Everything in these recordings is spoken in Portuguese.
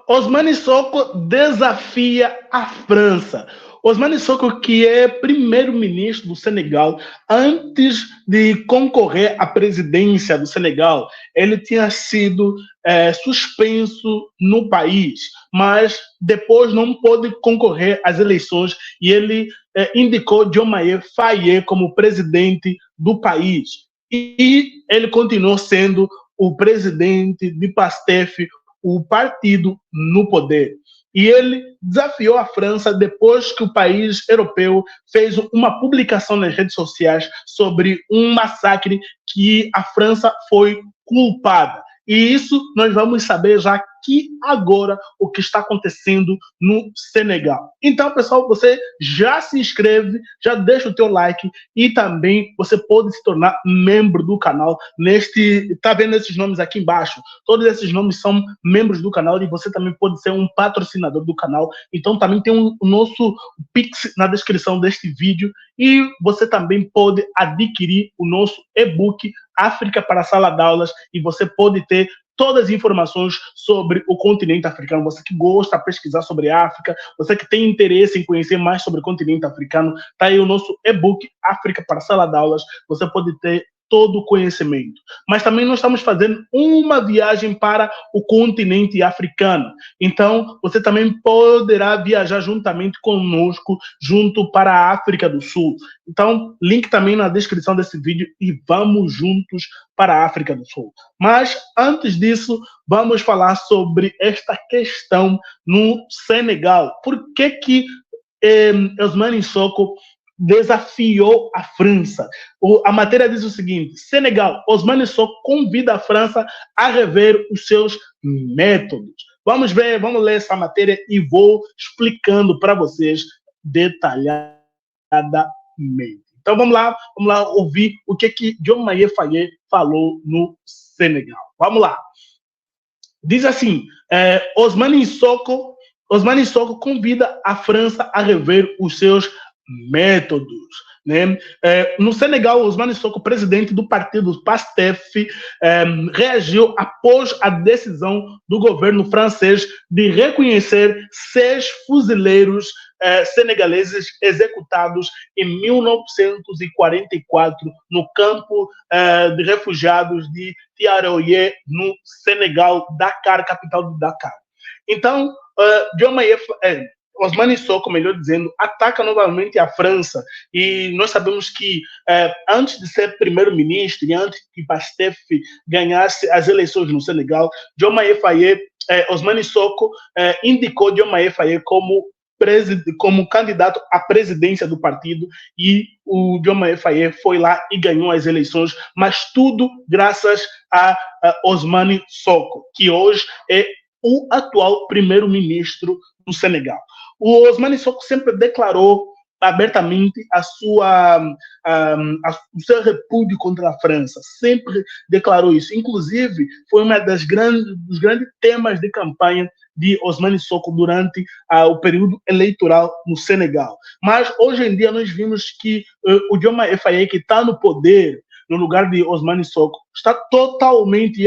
Ousmane Sonko desafia a França. Ousmane Sonko, que é primeiro-ministro do Senegal, antes de concorrer à presidência do Senegal, ele tinha sido suspenso no país, mas depois não pôde concorrer às eleições e ele indicou Diomaye Faye como presidente do país. E ele continuou sendo o presidente de PASTEF, o partido no poder. E ele desafiou a França depois que o país europeu fez uma publicação nas redes sociais sobre um massacre que a França foi culpada. E isso nós vamos saber já aqui agora o que está acontecendo no Senegal. Então, pessoal, você já se inscreve, já deixa o teu like e também você pode se tornar membro do canal. Tá vendo esses nomes aqui embaixo? Todos esses nomes são membros do canal e você também pode ser um patrocinador do canal. Então, também tem o nosso Pix na descrição deste vídeo e você também pode adquirir o nosso e-book África para a Sala de Aulas e você pode ter todas as informações sobre o continente africano. Você que gosta de pesquisar sobre a África, você que tem interesse em conhecer mais sobre o continente africano, tá aí o nosso e-book África para a Sala de Aulas. Você pode ter todo o conhecimento. Mas também nós estamos fazendo uma viagem para o continente africano. Então, você também poderá viajar juntamente conosco, junto para a África do Sul. Então, link também na descrição desse vídeo e vamos juntos para a África do Sul. Mas, antes disso, vamos falar sobre esta questão no Senegal. Por que Ousmane Sonko desafiou a França? A matéria diz o seguinte: Senegal, Ousmane Sonko convida a França a rever os seus métodos. Vamos ver, vamos ler essa matéria e vou explicando para vocês detalhadamente. Então vamos lá ouvir o que Diomaye Faye falou no Senegal. Vamos lá. Diz assim: Ousmane Sonko convida a França a rever os seus métodos. Né? No Senegal, Ousmane Sonko, presidente do partido PASTEF, reagiu após a decisão do governo francês de reconhecer 6 fuzileiros senegaleses executados em 1944 no campo de refugiados de Tiaroye, no Senegal, Dakar, capital de Dakar. Então, Ousmane Sonko, melhor dizendo, ataca novamente a França. E nós sabemos que antes de ser primeiro-ministro e antes que Pastef ganhasse as eleições no Senegal, Ousmane Sonko indicou Diomaye Faye como candidato à presidência do partido e o Diomaye Faye foi lá e ganhou as eleições, mas tudo graças a Ousmane Sonko, que hoje é o atual primeiro-ministro do Senegal. O Ousmane Sonko sempre declarou abertamente o seu repúdio contra a França, sempre declarou isso. Inclusive, foi um dos grandes temas de campanha de Ousmane Sonko durante o período eleitoral no Senegal. Mas, hoje em dia, nós vimos que o Diomaye Faye, que está no poder, no lugar de Ousmane Sonko, está totalmente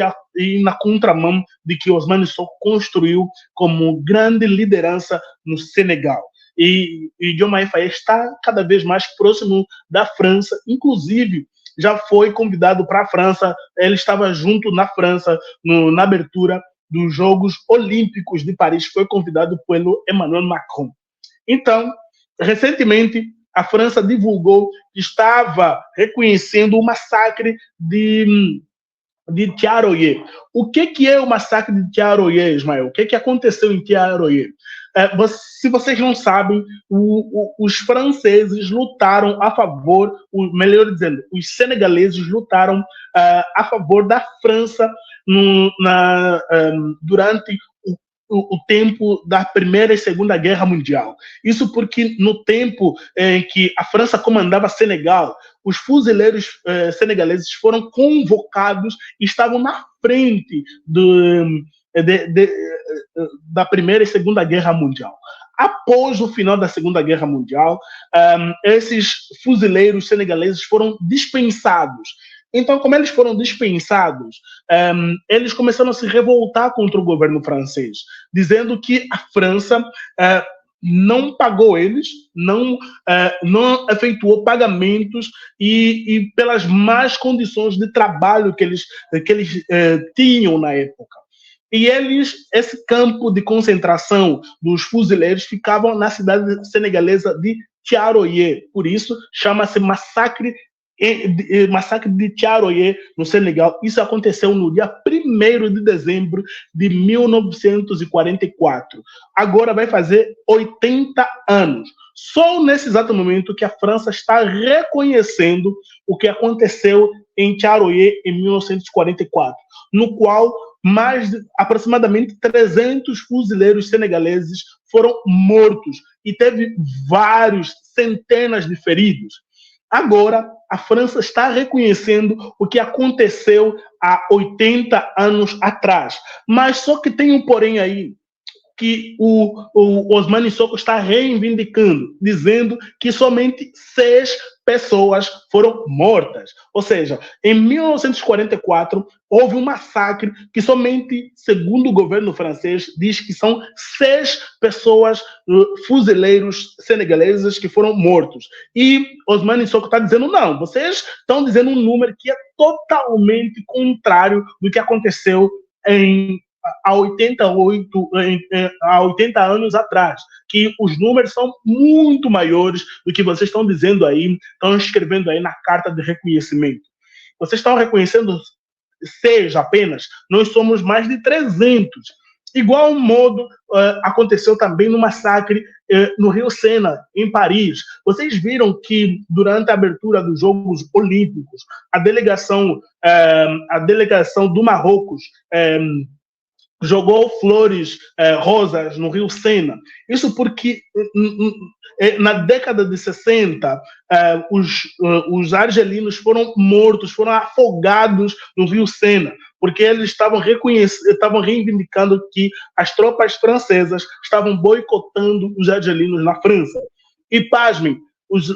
na contramão de que Ousmane Sonko construiu como grande liderança no Senegal. E Diomaye Faye está cada vez mais próximo da França, inclusive já foi convidado para a França, ele estava junto na França na abertura dos Jogos Olímpicos de Paris, foi convidado pelo Emmanuel Macron. Então, recentemente, a França divulgou que estava reconhecendo o massacre de Tiaroye. O que é o massacre de Tiaroye, Ismael? O que aconteceu em Tiaroye? Se vocês não sabem, os franceses lutaram a favor, melhor dizendo, os senegaleses lutaram a favor da França durante o tempo da Primeira e Segunda Guerra Mundial. Isso porque no tempo em que a França comandava Senegal, os fuzileiros senegaleses foram convocados e estavam na frente da Primeira e Segunda Guerra Mundial. Após o final da Segunda Guerra Mundial, esses fuzileiros senegaleses foram dispensados. Então, como eles foram dispensados, eles começaram a se revoltar contra o governo francês, dizendo que a França não pagou eles, não efetuou pagamentos e pelas más condições de trabalho que eles tinham na época. E esse campo de concentração dos fuzileiros ficavam na cidade senegalesa de Tiaroye. Por isso, chama-se Massacre de Tiaroye, no Senegal. Isso aconteceu no dia 1º de dezembro de 1944. Agora vai fazer 80 anos. Só nesse exato momento que a França está reconhecendo o que aconteceu em Tiaroye em 1944, no qual aproximadamente 300 fuzileiros senegaleses foram mortos e teve centenas de feridos. Agora, a França está reconhecendo o que aconteceu há 80 anos atrás. Mas só que tem um porém aí, que o Ousmane Sonko está reivindicando, dizendo que somente 6 pessoas foram mortas. Ou seja, em 1944, houve um massacre que somente, segundo o governo francês, diz que são 6 pessoas, fuzileiros senegaleses, que foram mortos. E Ousmane Sonko está dizendo, não, vocês estão dizendo um número que é totalmente contrário do que aconteceu há 80 anos atrás, que os números são muito maiores do que vocês estão dizendo aí, estão escrevendo aí na carta de reconhecimento. Vocês estão reconhecendo 6 apenas, nós somos mais de 300. Igual modo aconteceu também no massacre no Rio Sena, em Paris. Vocês viram que durante a abertura dos Jogos Olímpicos, a delegação do Marrocos jogou flores rosas no Rio Sena. Isso porque na década de 60 os argelinos foram mortos, foram afogados no Rio Sena, porque eles estavam reivindicando que as tropas francesas estavam boicotando os argelinos na França. E pasmem, os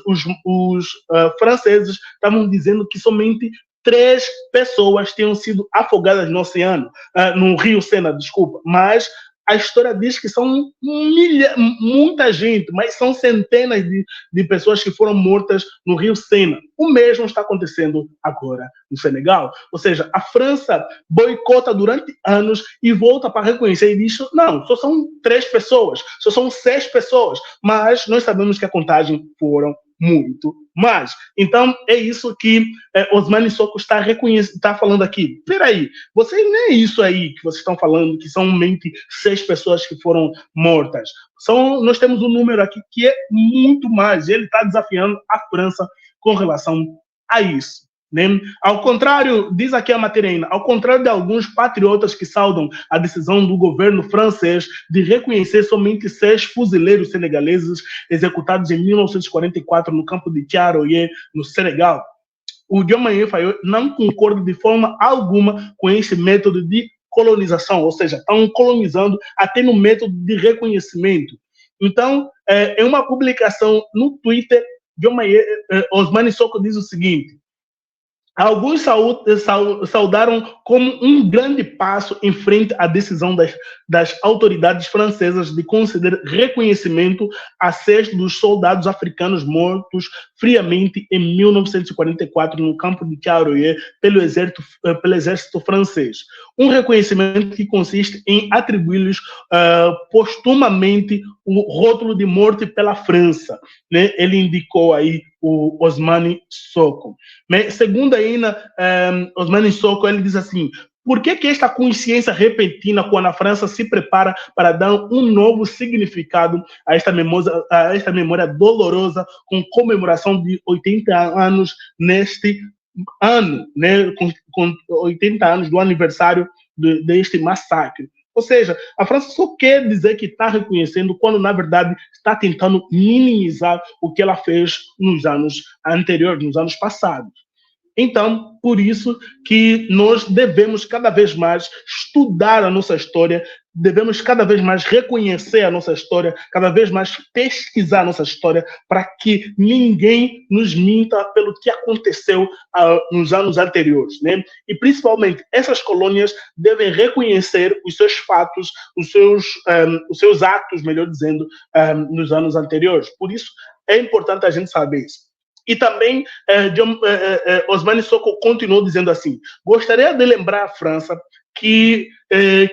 franceses estavam dizendo que somente 3 pessoas tinham sido afogadas no oceano, no Rio Sena, desculpa. Mas a história diz que são muita gente, mas são centenas de pessoas que foram mortas no Rio Sena. O mesmo está acontecendo agora no Senegal. Ou seja, a França boicota durante anos e volta para reconhecer e diz, não, só são 3 pessoas, só são 6 pessoas, mas nós sabemos que a contagem foram muito mais. Então, é isso que Ousmane Sonko está falando aqui. Peraí, vocês nem é isso aí que vocês estão falando, que são somente 6 pessoas que foram mortas. Nós temos um número aqui que é muito mais. Ele está desafiando a França com relação a isso. Né? Ao contrário, diz aqui a matéria ainda, ao contrário de alguns patriotas que saudam a decisão do governo francês de reconhecer somente 6 fuzileiros senegaleses executados em 1944 no campo de Tiaroye, no Senegal, o Diomaye Faye não concorda de forma alguma com esse método de colonização, ou seja, estão colonizando até no método de reconhecimento. Então, em uma publicação no Twitter, Ousmane Sonko diz o seguinte: alguns saudaram como um grande passo em frente à decisão das autoridades francesas de conceder reconhecimento a 6 dos soldados africanos mortos friamente em 1944 no campo de Tiaroye pelo exército francês. Um reconhecimento que consiste em atribuir-lhes postumamente o rótulo de morte pela França. Né? Ele indicou aí o Ousmane Sonko. Segundo ainda Ousmane Sonko, ele diz assim: por que esta consciência repentina quando a França se prepara para dar um novo significado a esta memória dolorosa com comemoração de 80 anos neste ano, né, com 80 anos do aniversário deste massacre? Ou seja, a França só quer dizer que está reconhecendo quando, na verdade, está tentando minimizar o que ela fez nos anos anteriores, nos anos passados. Então, por isso que nós devemos cada vez mais estudar a nossa história, devemos cada vez mais reconhecer a nossa história, cada vez mais pesquisar a nossa história, para que ninguém nos minta pelo que aconteceu nos anos anteriores, né? E principalmente essas colônias devem reconhecer os seus fatos, os seus atos, melhor dizendo, nos anos anteriores. Por isso é importante a gente saber isso. E também Osmani Soko continuou dizendo assim: gostaria de lembrar a França que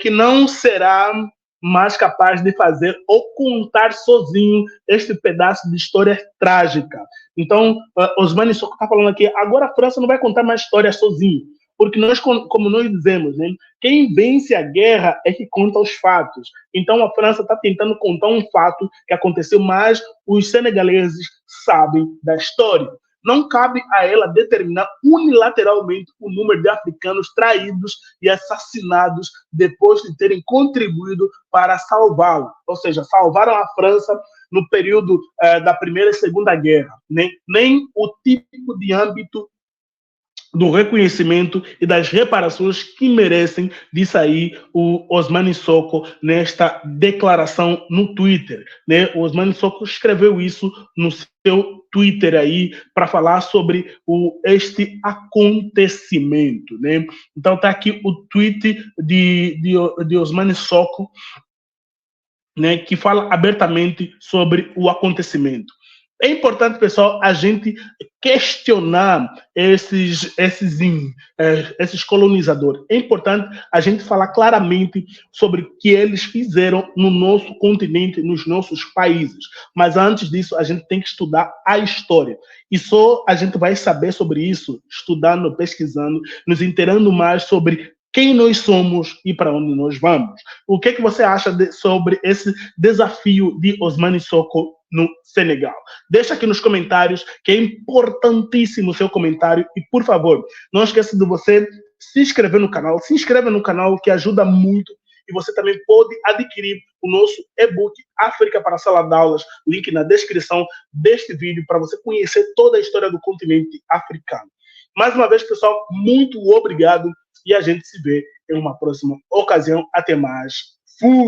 não será mais capaz de fazer ou contar sozinho este pedaço de história trágica. Então, Osmani Soko está falando aqui, agora a França não vai contar mais história sozinho, porque nós, como nós dizemos, né, quem vence a guerra é que conta os fatos. Então, a França está tentando contar um fato que aconteceu, mas os senegaleses sabem da história. Não cabe a ela determinar unilateralmente o número de africanos traídos e assassinados depois de terem contribuído para salvá-lo. Ou seja, salvaram a França no período da Primeira e Segunda Guerra. Nem o tipo de âmbito do reconhecimento e das reparações que merecem de sair o Osmani Soko nesta declaração no Twitter, né? O Osmani Soko escreveu isso no seu Twitter aí para falar sobre este acontecimento, né? Então tá aqui o tweet de Osmani Soko, né, que fala abertamente sobre o acontecimento. É importante, pessoal, a gente questionar esses colonizadores. É importante a gente falar claramente sobre o que eles fizeram no nosso continente, nos nossos países. Mas antes disso, a gente tem que estudar a história. E só a gente vai saber sobre isso estudando, pesquisando, nos inteirando mais sobre quem nós somos e para onde nós vamos. O que você acha sobre esse desafio de Osmani Soko no Senegal? Deixa aqui nos comentários, que é importantíssimo o seu comentário. E, por favor, não esqueça de você se inscrever no canal. Se inscreva no canal, que ajuda muito. E você também pode adquirir o nosso e-book África para a Sala de Aulas, link na descrição deste vídeo, para você conhecer toda a história do continente africano. Mais uma vez, pessoal, muito obrigado e a gente se vê em uma próxima ocasião. Até mais. Fui!